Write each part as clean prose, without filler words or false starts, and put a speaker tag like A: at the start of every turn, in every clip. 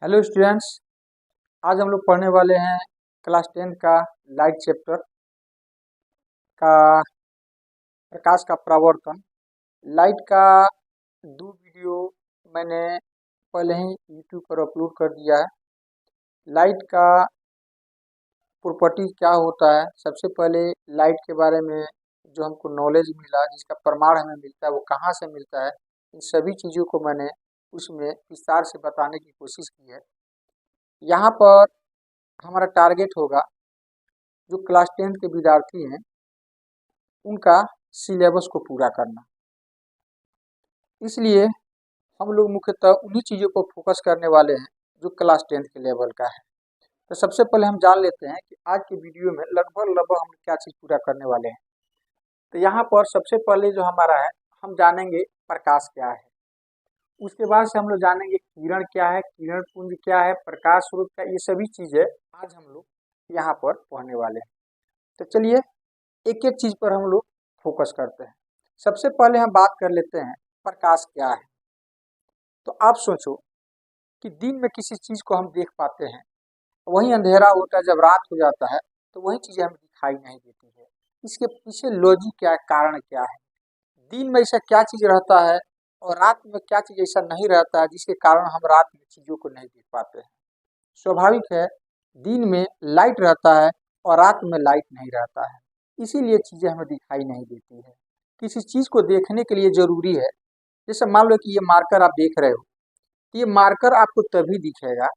A: Hello students. आज हम लोग पढ़ने वाले हैं क्लास 10 का लाइट चैप्टर का प्रकाश का परावर्तन। लाइट का दो वीडियो मैंने पहले ही यूट्यूब पर अपलोड कर दिया है। लाइट का प्रॉपर्टी क्या होता है, सबसे पहले लाइट के बारे में जो हमको नॉलेज मिला, जिसका प्रमाण हमें मिलता है, वो कहाँ से मिलता है, इन सभी चीज़ों को मैंने उसमें विस्तार से बताने की कोशिश की है। यहाँ पर हमारा टारगेट होगा जो क्लास 10 के विद्यार्थी हैं उनका सिलेबस को पूरा करना। इसलिए हम लोग मुख्यतः उन्हीं चीज़ों पर फोकस करने वाले हैं जो क्लास 10 के लेवल का है। तो सबसे पहले हम जान लेते हैं कि आज के वीडियो में लगभग हम क्या चीज़ पूरा करने वाले हैं। तो यहाँ पर सबसे पहले जो हमारा है, हम जानेंगे प्रकाश क्या है। उसके बाद से हम लोग जानेंगे किरण क्या है, किरण पुंज क्या है, प्रकाश स्रोत क्या है। ये सभी चीज़ें आज हम लोग यहाँ पर पढ़ने वाले हैं। तो चलिए एक एक चीज़ पर हम लोग फोकस करते हैं। सबसे पहले हम बात कर लेते हैं प्रकाश क्या है। तो आप सोचो कि दिन में किसी चीज़ को हम देख पाते हैं, वही अंधेरा होता है, जब रात हो जाता है तो वही चीज़ें हमें दिखाई नहीं देती है। इसके पीछे लॉजिक क्या है, कारण क्या है? दिन में ऐसा क्या चीज़ रहता है और रात में क्या चीज़ ऐसा नहीं रहता है जिसके कारण हम रात में चीज़ों को नहीं देख पाते हैं? स्वाभाविक है, दिन में लाइट रहता है और रात में लाइट नहीं रहता है, इसीलिए चीज़ें हमें दिखाई नहीं देती है। किसी चीज़ को देखने के लिए ज़रूरी है, जैसे मान लो कि ये मार्कर आप देख रहे हो, तो ये मार्कर आपको तभी दिखेगा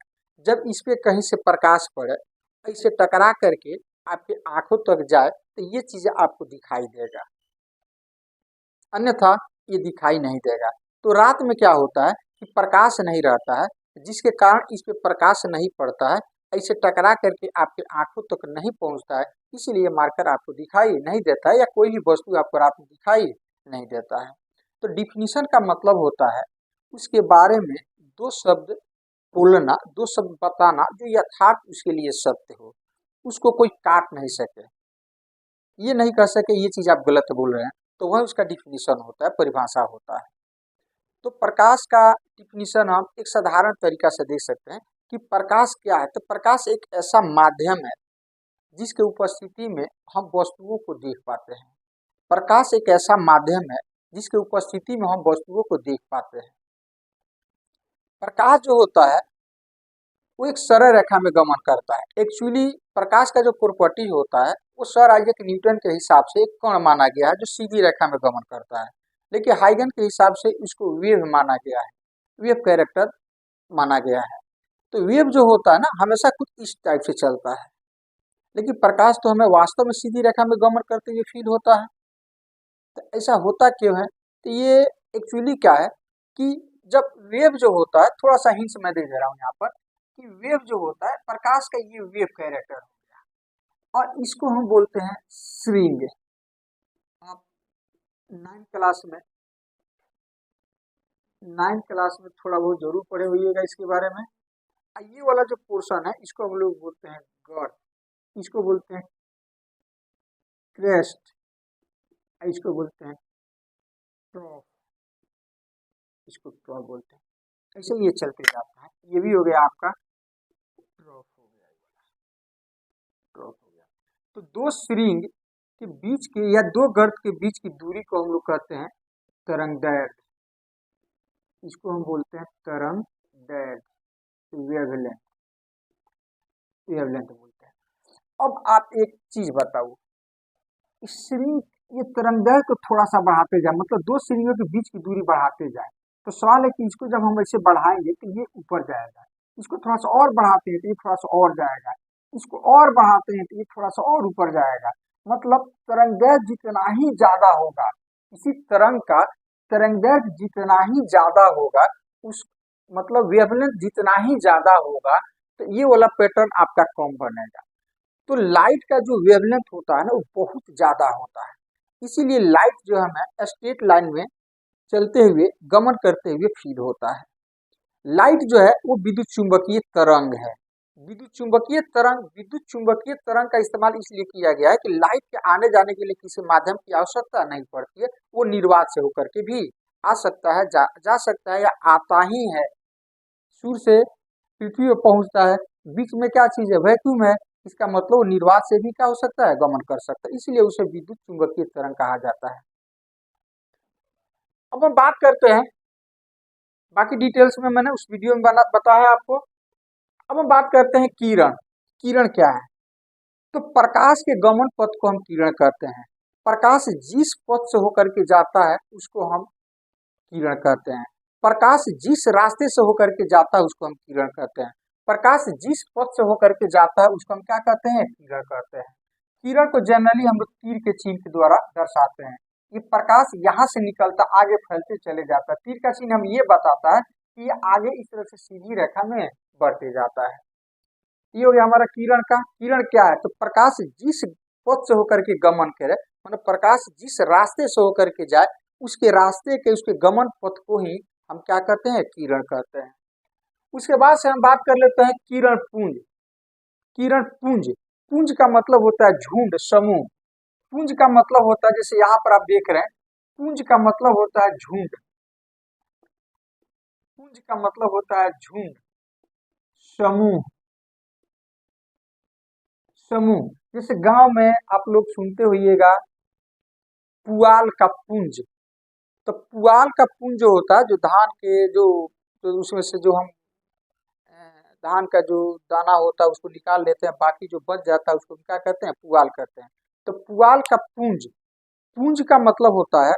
A: जब इस पे कहीं से प्रकाश पड़े, इसे टकरा करके आपके आंखों तक जाए तो ये चीज़ें आपको दिखाई देगा, अन्यथा ये दिखाई नहीं देगा। तो रात में क्या होता है कि प्रकाश नहीं रहता है, जिसके कारण इस पे प्रकाश नहीं पड़ता है, ऐसे टकरा करके आपके आंखों तक नहीं पहुंचता है, इसीलिए मार्कर आपको दिखाई नहीं देता है, या कोई भी वस्तु आपको रात में दिखाई नहीं देता है। तो डिफिनीशन का मतलब होता है उसके बारे में दो शब्द बोलना, दो शब्द बताना जो यथार्थ उसके लिए सत्य हो, उसको कोई काट नहीं सके, ये नहीं कह सके ये चीज़ आप गलत बोल रहे हैं, तो वह उसका डिफिनीशन होता है, परिभाषा होता है। तो प्रकाश का डिफिनीशन हम एक साधारण तरीका से देख सकते हैं कि प्रकाश क्या है। तो प्रकाश एक ऐसा माध्यम है जिसके उपस्थिति में हम वस्तुओं को देख पाते हैं। प्रकाश एक ऐसा माध्यम है जिसके उपस्थिति में हम वस्तुओं को देख पाते हैं। प्रकाश जो होता है वो एक सरल रेखा में गमन करता है। एक्चुअली प्रकाश का जो प्रॉपर्टी होता है वो सर आइजैक न्यूटन के हिसाब से एक कण माना गया है जो सीधी रेखा में गमन करता है, लेकिन हाइगन के हिसाब से इसको वेव माना गया है, वेव कैरेक्टर माना गया है। तो वेव जो होता है ना, हमेशा कुछ इस टाइप से चलता है, लेकिन प्रकाश तो हमें वास्तव में सीधी रेखा में गमन करते हुए फील होता है। तो ऐसा होता क्यों है? तो ये एक्चुअली क्या है कि जब वेव जो होता है, थोड़ा सा हिंट्स मैं दे दे रहा हूँ यहाँ पर, कि वेव जो होता है प्रकाश का ये वेव कैरेक्टर हो गया, और इसको हम बोलते हैं स्विंग। आप नाइन्थ क्लास में थोड़ा बहुत जरूर पढ़े होइएगा इसके बारे में। ये वाला जो पोर्शन है इसको हम लोग बोलते हैं गर्थ, इसको बोलते हैं क्रेस्ट, इसको बोलते हैं ट्रॉफ, इसको ट्रॉफ बोलते हैं। ऐसे ये चलते जाता है। ये भी हो गया आपका ट्रॉफ, हो गया ट्रॉफ हो गया। तो दो श्रृंग के बीच के या दो गर्त के बीच की दूरी को हम लोग कहते हैं तरंगदैर्घ्य, इसको हम बोलते हैं तरंगदैर्घ्य, वेवलेंथ, वेवलेंथ बोलते हैं। अब आप एक चीज बताओ, इस श्रृंग ये तरंगदैर्घ्य को थोड़ा सा बढ़ाते जाए, मतलब दो श्रृंगों के बीच की दूरी बढ़ाते जाए, तो सवाल है कि इसको जब हम ऐसे बढ़ाएंगे तो ये ऊपर जाएगा, इसको थोड़ा सा और बढ़ाते हैं तो ये थोड़ा सा और जाएगा, इसको और बढ़ाते हैं तो ये थोड़ा सा और ऊपर जाएगा। मतलब तरंगदैर्घ्य जितना ही ज्यादा होगा, इसी तरंग का तरंगदैर्घ्य जितना ही ज्यादा होगा, उस मतलब वेवलेंथ जितना ही ज्यादा होगा, तो ये वाला पैटर्न आपका कम बनेगा। तो लाइट का जो वेवलेंथ होता है ना वो बहुत ज्यादा होता है, इसीलिए लाइट जो हमें स्ट्रेट लाइन में चलते हुए गमन करते हुए फील होता है। लाइट जो है वो विद्युत चुंबकीय तरंग है। विद्युत चुंबकीय तरंग का इस्तेमाल इसलिए किया गया है कि लाइट के आने जाने के लिए किसी माध्यम की आवश्यकता नहीं पड़ती है, वो निर्वात से होकर के भी आ सकता है, जा सकता है, या आता ही है। सूर्य से पृथ्वी पर पहुंचता है, बीच में क्या चीज है, वैक्यूम है, इसका मतलब निर्वात से भी क्या हो सकता है, गमन कर सकता है, इसलिए उसे विद्युत चुंबकीय तरंग कहा जाता है। अब हम बात करते हैं, बाकी डिटेल्स में मैंने उस वीडियो में बताया आपको। अब हम बात करते हैं किरण। किरण क्या है? तो प्रकाश के गमन पथ को हम किरण कहते हैं। प्रकाश जिस पथ से होकर के जाता है उसको हम किरण कहते हैं। प्रकाश जिस रास्ते से होकर के जाता है उसको हम किरण कहते हैं। प्रकाश जिस पथ से होकर के जाता है उसको हम क्या कहते हैं, किरण कहते हैं। किरण को जनरली हम लोग तीर के चिन्ह के द्वारा दर्शाते हैं। ये प्रकाश यहाँ से निकलता आगे फैलते चले जाता है। तीर का चिन्ह हम ये बताता है कि ये आगे इस तरह से सीधी रेखा में बढ़ते जाता है। ये हो गया हमारा किरण का। किरण क्या है? तो प्रकाश जिस पथ से होकर के गमन करे, मतलब प्रकाश जिस रास्ते से होकर के जाए उसके रास्ते के उसके गमन पथ को ही हम क्या कहते हैं, किरण कहते हैं। उसके बाद से हम बात कर लेते हैं किरण पुंज। किरण पुंज, पुंज का मतलब होता है झुंड, समूह। पुंज का मतलब होता है, जैसे यहाँ पर आप देख रहे हैं, पुंज का मतलब होता है झुंड। पुंज का मतलब होता है झुंड, समूह। समूह, जैसे गांव में आप लोग सुनते होइएगा पुआल का पुंज। तो पुआल का पुंज जो होता है, जो धान के जो उसमें से जो हम धान का जो दाना होता है उसको निकाल लेते हैं, बाकी जो बच जाता है उसको क्या कहते हैं, पुआल कहते हैं। तो पुआल का पुंज, पुंज का मतलब होता है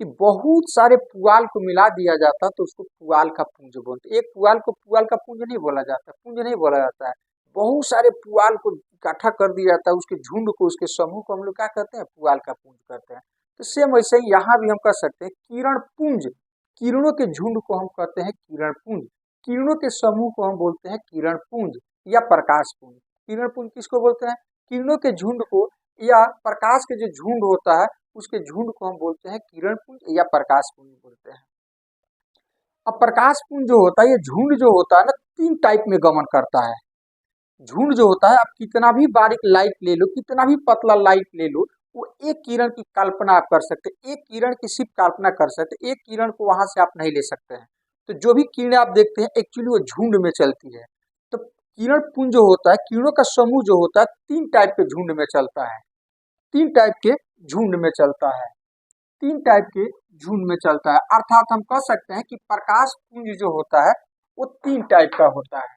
A: कि बहुत सारे पुआल को मिला दिया जाता है तो उसको पुआल का पुंज बोलते हैं। एक पुआल को पुआल का पुंज नहीं बोला जाता, पुंज नहीं बोला जाता है। बहुत सारे पुआल को इकट्ठा कर दिया जाता है, उसके झुंड को, उसके समूह को हम लोग क्या कहते हैं, पुआल का पुंज कहते हैं। तो सेम वैसे ही यहाँ भी हम कह सकते हैं किरण पुंज। किरणों के झुंड को हम कहते हैं किरण पुंज। किरणों के समूह को हम बोलते हैं किरण पुंज या प्रकाश पुंज। किरण पुंज किसको बोलते हैं? किरणों के झुंड को, या प्रकाश के जो झुंड होता है उसके झुंड को हम बोलते हैं किरण पुंज या प्रकाश पुंज बोलते हैं। अब प्रकाश पुंज जो होता है, ये झुंड जो होता है ना, तीन टाइप में गमन करता है। झुंड जो होता है, आप कितना भी बारीक लाइट ले लो, कितना भी पतला लाइट ले लो, वो एक किरण की कल्पना आप कर सकते, एक किरण की सिर्फ कल्पना कर सकते, एक किरण को वहां से आप नहीं ले सकते हैं। तो जो भी किरणें आप देखते हैं एक्चुअली वो झुंड में चलती है। तो किरण पुंज जो होता है, किरणों का समूह जो होता है, तीन टाइप के झुंड में चलता है। तीन टाइप के झुंड में चलता है। तीन टाइप के झुंड में चलता है, अर्थात हम कह सकते हैं कि प्रकाश पुंज जो होता है वो तीन टाइप का होता है।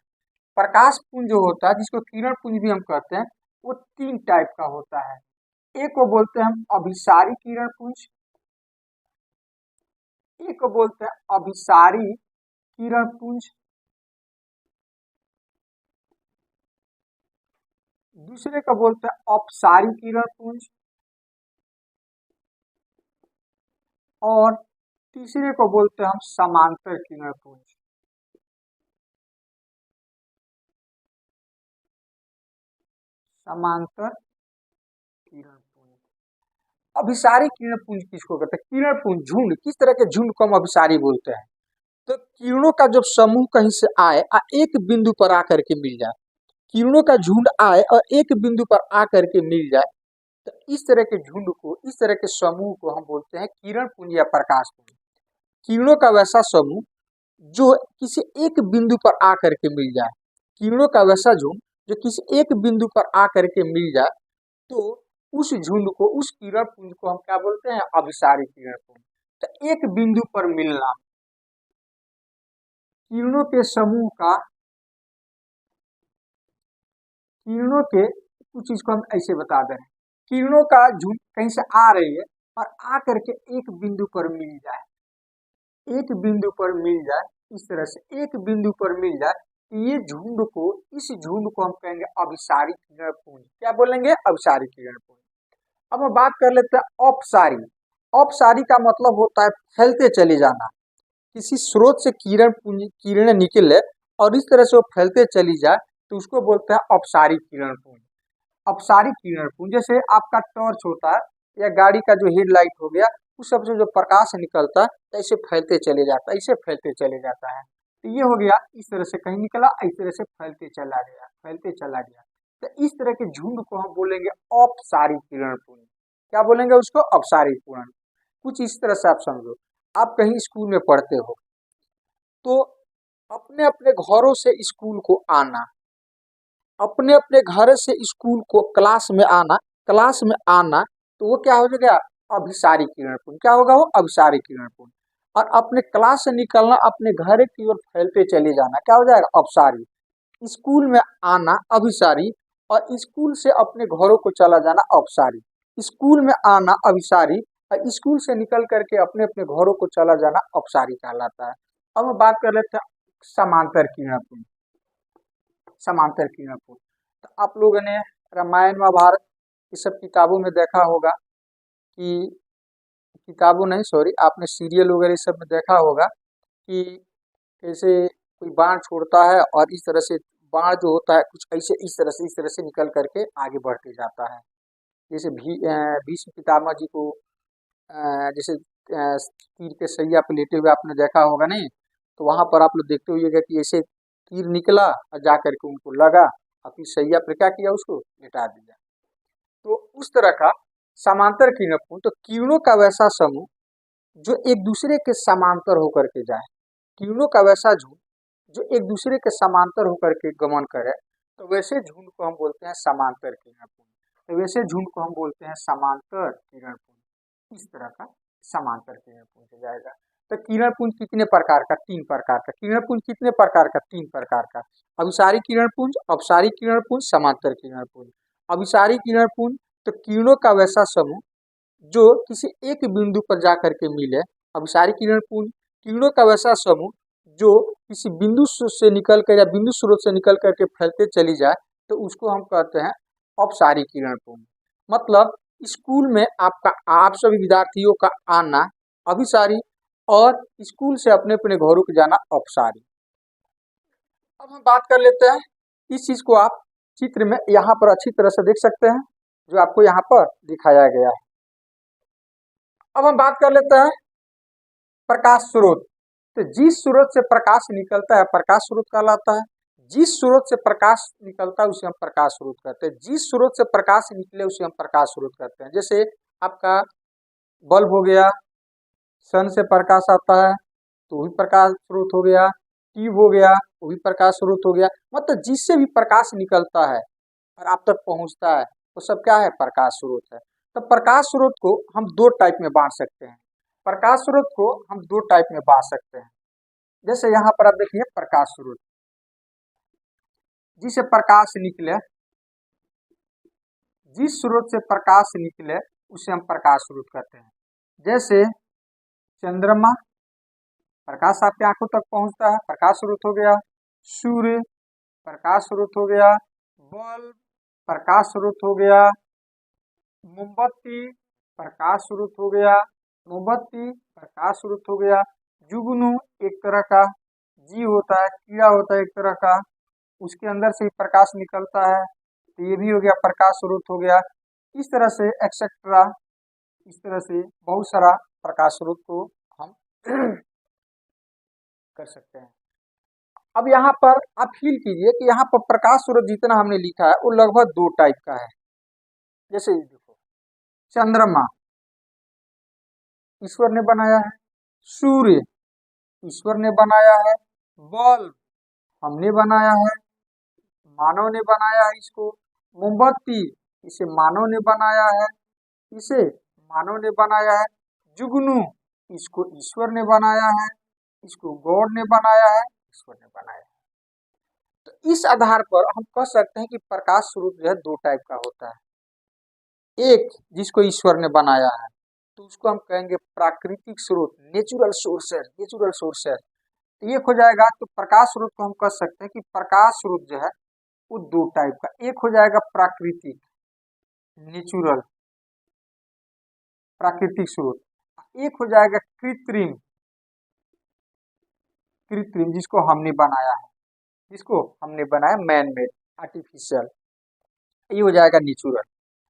A: प्रकाश पुंज जो होता है, जिसको किरण पुंज भी हम कहते हैं, वो तीन टाइप का होता है। एक को बोलते हैं हम अभिसारी किरण पुंज, एक को बोलते हैं अभिसारी किरण पुंज, दूसरे को बोलते हैं अपसारी किरण पुंज, और तीसरे को बोलते हैं हम समांतर किरण पुंज। समांतर किरण पुंज। अभिसारी किरण पुंज किसको कहते हैं? किरण पुंज झुंड, किस तरह के झुंड को हम अभिसारी बोलते हैं? तो किरणों का जब समूह कहीं से आए एक बिंदु पर आकर के मिल जाए, किरणों का झुंड आए और एक बिंदु पर आकर के मिल जाए, तो इस तरह के झुंड को, इस तरह के समूह को हम बोलते हैं किरण पुंज या प्रकाश पुंज। किरणों का वैसा समूह जो किसी एक बिंदु पर आकर के मिल जाए, किरणों का वैसा झुंड जो किसी एक बिंदु पर आकर के मिल जाए, तो उस झुंड को, उस किरण पुंज को हम क्या बोलते हैं? अभिसारी किरण पुंज। तो एक बिंदु पर मिलना किरणों के समूह का, किरणों के कुछ चीज को हम ऐसे बता दे रहे हैं, किरणों का झुंड कहीं से आ रही है और आकर के एक बिंदु पर मिल जाए, एक बिंदु पर मिल जाए, इस तरह से एक बिंदु पर मिल जाए, ये झुंड को, इस झुंड को हम कहेंगे अभिसारी किरण पुंज। क्या बोलेंगे? अभिसारी किरण पुंज। अब हम बात कर लेते हैं अपसारी। अपसारी का मतलब होता है फैलते चले जाना। किसी स्रोत से किरण पुंज, किरणें निकले और इस तरह से वो फैलते चली जाए तो उसको बोलते हैं अपसारी किरण पुंज। अपसारी किरण पुंज, जैसे आपका टॉर्च होता है या गाड़ी का जो हेडलाइट हो गया, उस सब से जो प्रकाश निकलता है ऐसे फैलते चले जाता है, ऐसे फैलते चले जाता है। तो ये हो गया, इस तरह से कहीं निकला, इस तरह से फैलते चला गया, फैलते चला गया। तो इस तरह के झुंड को हम बोलेंगे अपसारी किरण पुंज। क्या बोलेंगे उसको? अपसारी किरण। कुछ इस तरह से आप समझो, आप कहीं स्कूल में पढ़ते हो तो अपने अपने घरों से स्कूल को आना, अपने अपने घर से स्कूल को क्लास में आना, तो वो क्या हो जाएगा, अभिसारी किरण पुंज। क्या होगा वो, अभिसारी किरण पुंज। और अपने क्लास से निकलना, अपने घर की ओर फैलते चले जाना, क्या हो जाएगा, अपसारी। स्कूल में आना अभिसारी, और स्कूल से अपने घरों को चला जाना अपसारी। स्कूल में आना अभिसारी, और स्कूल से निकल करके अपने अपने घरों को चला जाना अपसारी कहलाता है। अब हम बात कर लेते हैं समांतर किरण पुंज। समांतर किरण पुंज, तो आप लोगों ने रामायण महाभारत ये सब किताबों में देखा होगा कि, किताबों नहीं सॉरी, आपने सीरियल वगैरह सब में देखा होगा कि कैसे कोई बाण छोड़ता है और इस तरह से बाण जो होता है कुछ ऐसे इस तरह से निकल करके आगे बढ़ते जाता है। जैसे भीष्म पितामह जी को जैसे तीर के सैया पे लेटे हुए आपने देखा होगा नहीं, तो वहां पर आप लोग देखते होइएगा कि ऐसे तीर निकला और जा करके उनको लगा और फिर सैया पे क्या किया, उसको लेटा दिया। तो उस तरह का समांतर किरण पुंज, तो किरणों का वैसा समूह जो एक दूसरे के समांतर होकर के जाए, किरणों का वैसा झुंड जो एक दूसरे के समांतर होकर के गमन करे, तो वैसे झुंड को हम बोलते हैं समांतर किरण पुंज। तो वैसे झुंड को हम बोलते हैं समांतर किरण पुंज। इस तरह का समांतर किरण पुंज हो जाएगा। तो किरण पुंज कितने प्रकार का, तीन प्रकार का। किरण पुंज कितने प्रकार का, तीन प्रकार का। अभिसारी किरण पुंज, अपसारी किरण पुंज, समांतर किरण पुंज। अभिसारी किरण पुंज, तो किरणों का वैसा समूह जो किसी एक बिंदु पर जाकर के मिले, अभिसारी किरण पुंज। किरणों का वैसा समूह जो किसी बिंदु से निकल कर या बिंदु स्रोत से निकल करके फैलते चली जाए, तो उसको हम कहते हैं अपसारी किरण पुंज। मतलब स्कूल में आपका, आप सभी विद्यार्थियों का आना अभिसारी, और स्कूल से अपने अपने घरों को जाना अपसारी। अब हम बात कर लेते हैं, इस चीज को आप चित्र में यहाँ पर अच्छी तरह से देख सकते हैं, जो आपको यहाँ पर दिखाया गया है। अब हम बात कर लेते हैं प्रकाश स्रोत। तो जिस स्रोत से प्रकाश निकलता है प्रकाश स्रोत कहलाता है। जिस स्रोत से प्रकाश निकलता है उसे हम प्रकाश स्रोत कहते हैं। जिस स्रोत से प्रकाश निकले उसे हम प्रकाश स्रोत कहते हैं। जैसे आपका बल्ब हो गया, सन से प्रकाश आता है तो भी प्रकाश स्रोत हो गया। ट्यूब हो गया, वो भी प्रकाश स्रोत हो गया। मतलब जिससे भी प्रकाश निकलता है और आप तक पहुंचता है वो सब क्या है, प्रकाश स्रोत है। तो प्रकाश स्रोत को हम दो टाइप में बांट सकते हैं। प्रकाश स्रोत को हम दो टाइप में बांट सकते हैं। जैसे यहाँ पर आप देखिए प्रकाश स्रोत, जिसे प्रकाश निकले, जिस स्रोत से प्रकाश निकले उसे हम प्रकाश स्रोत कहते हैं। जैसे चंद्रमा, प्रकाश आपकी आंखों तक पहुंचता है, प्रकाश स्रोत हो गया। सूर्य, प्रकाश स्रोत हो गया। बल्ब, प्रकाश स्रोत हो गया। मोमबत्ती, प्रकाश स्रोत हो गया। मोमबत्ती, प्रकाश स्रोत हो गया। जुगनू एक तरह का जीव होता है, कीड़ा होता है एक तरह का, उसके अंदर से ही प्रकाश निकलता है, तो ये भी हो गया प्रकाश स्रोत हो गया। इस तरह से एक्सेट्रा, इस तरह से बहुत सारा प्रकाश स्रोत को हम कर सकते हैं। अब यहाँ पर आप फील कीजिए कि यहाँ पर प्रकाश स्रोत जितना हमने लिखा है वो लगभग दो टाइप का है। जैसे देखो, चंद्रमा ईश्वर ने बनाया है, सूर्य ईश्वर ने बनाया है, बल्ब हमने बनाया है, मानव ने बनाया है इसको। मोमबत्ती इसे मानव ने बनाया है, इसे मानव ने बनाया है। जुगनू इसको ईश्वर ने बनाया है, इसको गॉड ने बनाया है, ईश्वर ने बनाया है। तो इस आधार पर हम कह सकते हैं कि प्रकाश स्रोत जो है दो टाइप का होता है। एक जिसको ईश्वर ने बनाया है तो उसको हम कहेंगे प्राकृतिक स्रोत, नेचुरल सोर्सेस, नेचुरल सोर्सेस। एक हो जाएगा, तो प्रकाश स्रोत को हम कह सकते हैं कि प्रकाश स्रोत जो है वो दो टाइप का, एक हो जाएगा प्राकृतिक, नेचुरल, प्राकृतिक स्रोत, एक हो जाएगा कृत्रिम, कृत्रिम जिसको हमने बनाया है, जिसको हमने बनाया मैन मेड, आर्टिफिशियल। ये हो जाएगा नेचुरल,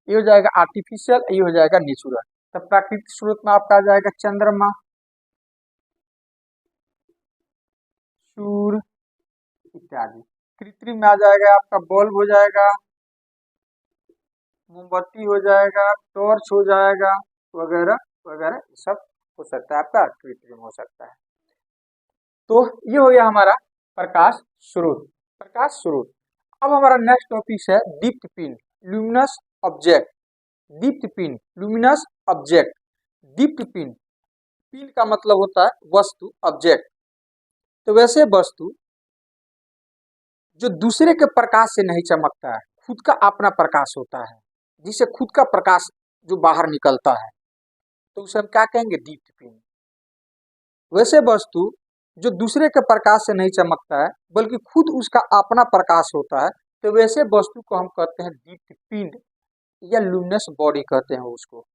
A: ये हो जाएगा आर्टिफिशियल, ये हो जाएगा नेचुरल। तो प्राकृतिक स्रोत में आपका आ जाएगा चंद्रमा, सूर्य इत्यादि। कृत्रिम में आ जाएगा आपका बल्ब हो जाएगा, मोमबत्ती हो जाएगा, टॉर्च हो जाएगा, वगैरह वगैरह सब हो सकता है, आपका कृत्रिम हो सकता है। तो ये हो गया हमारा प्रकाश स्रोत, प्रकाश स्रोत। अब हमारा नेक्स्ट टॉपिक है दीप्त पिंड, ल्यूमिनस ऑब्जेक्ट। दीप्त पिंड, ल्यूमिनस ऑब्जेक्ट। दीप्त पिंड, पिंड का मतलब होता है वस्तु, ऑब्जेक्ट। तो वैसे वस्तु जो दूसरे के प्रकाश से नहीं चमकता है, खुद का अपना प्रकाश होता है, जिसे खुद का प्रकाश जो बाहर निकलता है, तो उसे हम क्या कहेंगे, दीप्त पिंड। वैसे वस्तु जो दूसरे के प्रकाश से नहीं चमकता है बल्कि खुद उसका अपना प्रकाश होता है, तो वैसे वस्तु को हम कहते हैं दीप्त पिंड या लुमिनस बॉडी कहते हैं उसको,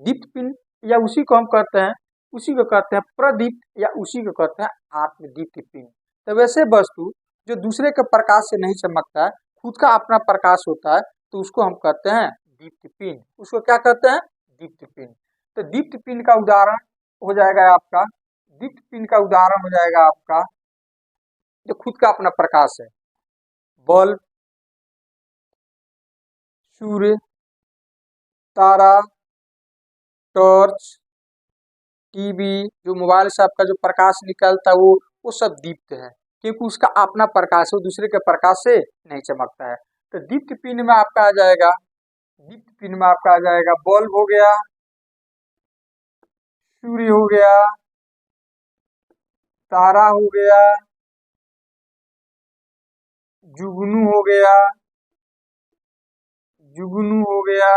A: दीप्त पिंड। या उसी को हम कहते हैं, उसी को कहते हैं प्रदीप्त, या उसी को कहते हैं आत्मदीप्त पिंड। तो वैसे वस्तु जो दूसरे के प्रकाश से नहीं चमकता है, खुद का अपना प्रकाश होता है, तो उसको हम कहते हैं दीप्त पिंड। उसको क्या कहते हैं, दीप्त पिंड। तो दीप्त पिंड का उदाहरण हो जाएगा आपका, दीप्त पिंड का उदाहरण हो जाएगा आपका जो खुद का अपना प्रकाश है, बल्ब, सूर्य, तारा, टॉर्च, टीवी, जो मोबाइल से आपका जो प्रकाश निकलता है वो सब दीप्त है, क्योंकि उसका अपना प्रकाश है, वो दूसरे के प्रकाश से नहीं चमकता है। तो दीप्त पिंड में आपका आ जाएगा, दीप्त पिंड में आपका आ जाएगा बल्ब हो गया, सूर्य हो गया, तारा हो गया, जुगनू हो गया, जुगनू हो गया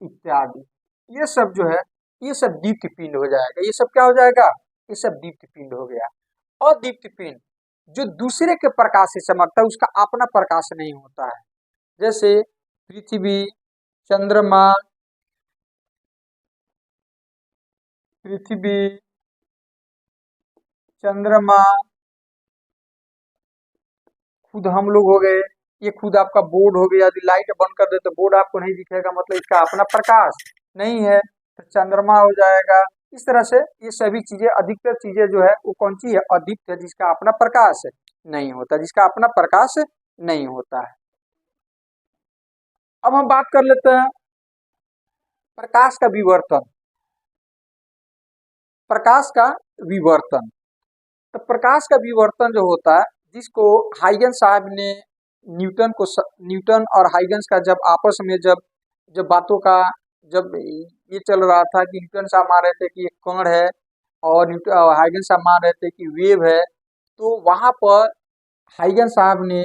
A: इत्यादि। ये सब जो है, ये सब दीप्त पिंड हो जाएगा। ये सब क्या हो जाएगा, ये सब दीप्त पिंड हो गया। और दीप्त पिंड जो दूसरे के प्रकाश से चमकता है, उसका अपना प्रकाश नहीं होता है, जैसे पृथ्वी, चंद्रमा, पृथ्वी, चंद्रमा, खुद हम लोग हो गए, ये खुद आपका बोर्ड हो गया। यदि लाइट बंद कर दे तो बोर्ड आपको नहीं दिखेगा, मतलब इसका अपना प्रकाश नहीं है। तो चंद्रमा हो जाएगा। इस तरह से ये सभी चीजें, अधिकतर चीजें जो है वो कौन सी है, अदीप्त है, जिसका अपना प्रकाश नहीं होता, जिसका अपना प्रकाश नहीं होता है। अब हम बात कर लेते हैं प्रकाश का विवर्तन, प्रकाश का विवर्तन। तो प्रकाश का विवर्तन जो होता है, जिसको हाइगन साहब ने न्यूटन और हाइगन्स का जब आपस में जब बातों का जब ये चल रहा था कि न्यूटन साहब मान रहे थे कि एक कण है और हाइगन साहब मान रहे थे कि वेव है, तो वहां पर हाइगन साहब ने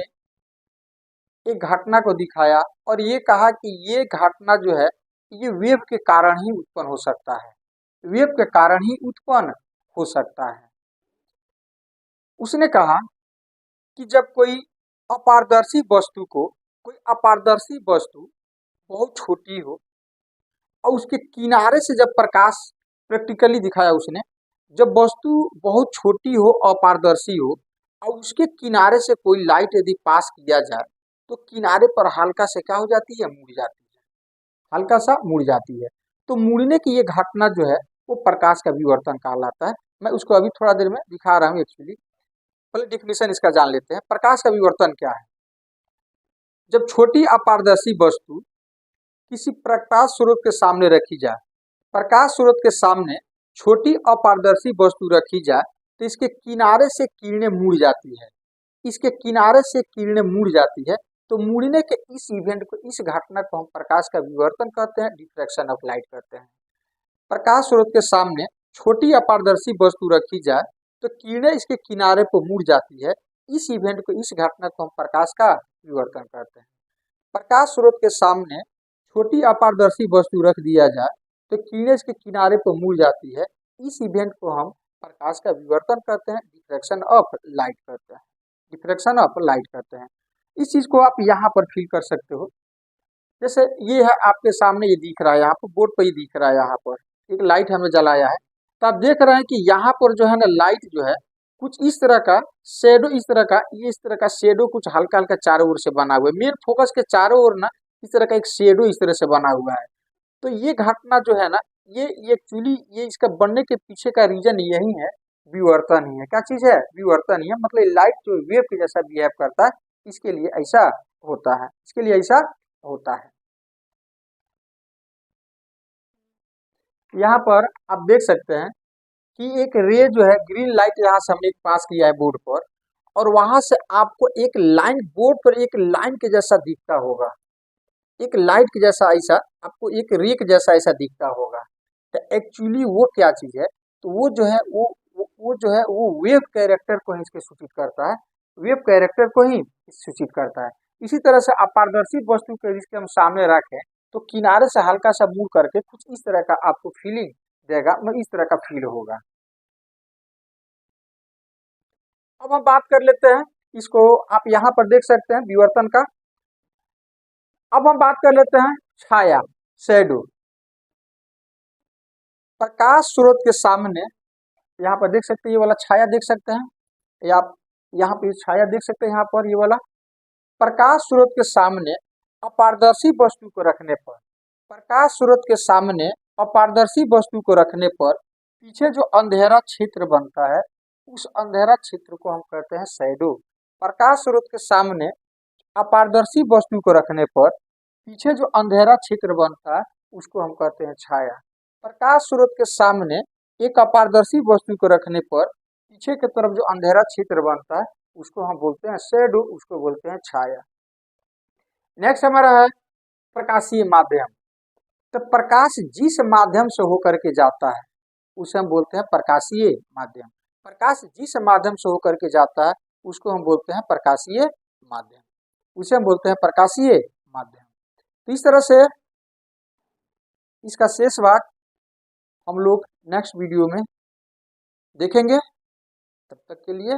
A: एक घटना को दिखाया और ये कहा कि ये घटना जो है ये वेव के कारण ही उत्पन्न हो सकता है, वेव के कारण ही उत्पन्न हो सकता है। उसने कहा कि जब कोई अपारदर्शी वस्तु को, कोई अपारदर्शी वस्तु बहुत छोटी हो और उसके किनारे से जब प्रकाश, प्रैक्टिकली दिखाया उसने, जब वस्तु बहुत छोटी हो, अपारदर्शी हो और उसके किनारे से कोई लाइट यदि पास किया जाए तो किनारे पर हल्का से क्या हो जाती है, मुड़ जाती है, हल्का सा मुड़ जाती है। तो मुड़ने की ये घटना जो है वो प्रकाश का विवर्तन कहलाता है। मैं उसको अभी थोड़ा देर में दिखा रहा हूँ। एक्चुअली पहले डिफिनेशन इसका जान लेते हैं, प्रकाश का विवर्तन क्या है। जब छोटी अपारदर्शी वस्तु किसी प्रकाश स्रोत के सामने रखी जाए, प्रकाश स्रोत के सामने छोटी अपारदर्शी वस्तु रखी जाए तो इसके किनारे से किरणें मुड़ जाती है, इसके किनारे से किरणें मुड़ जाती है। तो मुड़ने के इस इवेंट को, इस घटना को हम प्रकाश का विवर्तन कहते हैं, डिफ्रैक्शन ऑफ लाइट कहते हैं। प्रकाश स्रोत के सामने छोटी अपारदर्शी वस्तु रखी जाए तो किरणें इसके किनारे पर मुड़ जाती है, इस इवेंट को, इस घटना को हम प्रकाश का विवर्तन कहते हैं। प्रकाश स्रोत के सामने छोटी अपारदर्शी वस्तु रख दिया जाए तो किरणें इसके किनारे पर मुड़ जाती है, इस इवेंट को हम प्रकाश का विवर्तन कहते हैं, डिफ्रैक्शन ऑफ लाइट कहते हैं, डिफ्रैक्शन ऑफ लाइट कहते हैं। इस चीज को आप यहाँ पर फील कर सकते हो। जैसे ये है आपके सामने, ये दिख रहा है, यहाँ पर बोर्ड पर ही दिख रहा है, यहाँ पर एक लाइट हमें जलाया है। तो आप देख रहे हैं कि यहाँ पर जो है ना, लाइट जो है कुछ इस तरह का शेडो, इस तरह का, ये इस तरह का शेडो कुछ हल्का हल्का चारों ओर से बना हुआ है, मेन फोकस के चारों ओर ना इस तरह का एक शेडो इस तरह से बना हुआ है। तो ये घटना जो है ना, ये एक्चुअली ये इसका बनने के पीछे का रीजन यही है, विवर्तन ही है। क्या चीज है, विवर्तन ही है। मतलब लाइट जो वेव के जैसा बिहेव करता है, इसके लिए ऐसा होता है, इसके लिए ऐसा होता है। यहाँ पर आप देख सकते हैं कि एक रे जो है ग्रीन लाइट यहाँ से हमने पास किया है बोर्ड पर, और वहां से आपको एक लाइन बोर्ड पर एक लाइन के जैसा दिखता होगा, एक लाइट के जैसा ऐसा आपको एक रे के जैसा ऐसा दिखता होगा। तो एक्चुअली वो क्या चीज है, तो वो जो है वो जो है वो वेव कैरेक्टर को ही इसके सूचित करता है, वेव कैरेक्टर को ही सूचित करता है। इसी तरह से अपारदर्शी वस्तु के जिसके हम सामने रखें तो किनारे से हल्का सा मूव करके कुछ इस तरह का आपको फीलिंग देगा, मतलब इस तरह का फील होगा। अब हम बात कर लेते हैं इसको, आप यहाँ पर देख सकते हैं विवर्तन का। अब हम बात कर लेते हैं छाया, शैडो। प्रकाश स्रोत के सामने यहाँ पर देख सकते हैं, ये वाला छाया देख सकते हैं, या आप यहाँ पे छाया देख सकते हैं, यहाँ पर ये वाला प्रकाश स्रोत के सामने अपारदर्शी वस्तु को रखने पर, प्रकाश स्रोत के सामने अपारदर्शी वस्तु को रखने पर पीछे जो अंधेरा क्षेत्र बनता है उस अंधेरा क्षेत्र को हम कहते हैं शैडो। प्रकाश स्रोत के सामने अपारदर्शी वस्तु को रखने पर पीछे जो अंधेरा क्षेत्र बनता है उसको हम कहते हैं छाया। प्रकाश स्रोत के सामने एक अपारदर्शी वस्तु को रखने पर पीछे की तरफ जो अंधेरा क्षेत्र बनता है उसको हम बोलते हैं शैडो, उसको बोलते हैं छाया। नेक्स्ट हमारा है प्रकाशीय माध्यम। तो प्रकाश जिस माध्यम से होकर के जाता है उसे हम बोलते हैं प्रकाशीय माध्यम। प्रकाश जिस माध्यम से होकर के जाता है उसको हम बोलते हैं प्रकाशीय माध्यम, उसे हम बोलते हैं प्रकाशीय माध्यम। तो इस तरह से इसका शेष भाग हम लोग नेक्स्ट वीडियो में देखेंगे। तब तक के लिए